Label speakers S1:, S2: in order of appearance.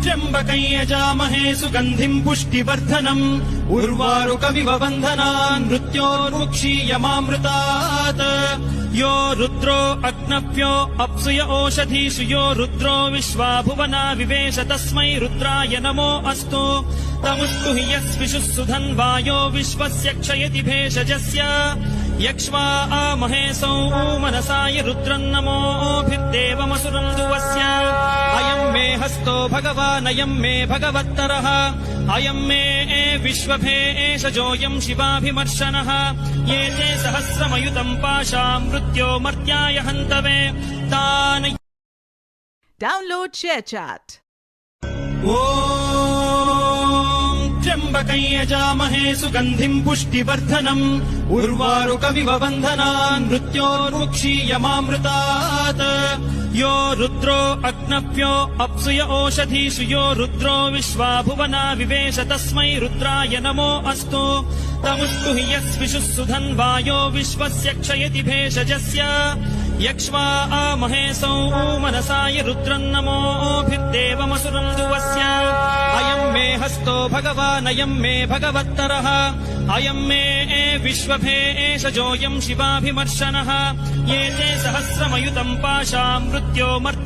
S1: त्र्यम्बकं यजामहे सुगन्धिं पुष्टिवर्धनम् उर्वारुकमिव बन्धनान् मृत्योर्मुक्षीयमामृतात् यो रुद्रो अग्नव्यो अप्सुय ओषधीषु यो रुद्रो विश्वा भुवना विवेश तस्मै रुद्राय नमो अस्तु तमुस्तु हि यस्विषुः सुधन्वायो विश्वस्य क्षयति भेषजस्य यक्ष्वा महेशौ मनसाय रुद्रन्नमोभिर्देवमसुरम् दुवस्य अयम् मे हस्तो भगवानयम् मे भगवत्तरः अयम् मे विश्वभेषजोऽयम् शिवाभिमर्शनः ये ते सहस्रमयुतम् पाशाम् मृत्योमर्त्याय हन्तवे तान्
S2: Download ShareChat.
S1: त्र्यम्बकं यजामहे सुगन्धिं पुष्टिवर्धनम् उर्वारुकमिव बन्धनान् मृत्योर्मुक्षीयमामृतात् यो रुद्रो अग्नव्यो अप्सुय ओषधीषु यो रुद्रो विश्वा भुवना विवेश तस्मै रुद्राय नमो अस्तु तमुस्तु हि यस्विषुः सुधन्वायो विश्वस्य क्षयति भेषजस्य यक्ष्वा महेशौ मनसाय रुद्रन्नमोभिर्देवमसुरम् दुवस्य अयम् मे हस्तो भगवानयम् मे भगवत्तरः अयम् मे विश्वभेषजोऽयम् शिवाभिमर्शनः ये ते सहस्रमयुतम् पाशाम् मृत्योमर्त्याय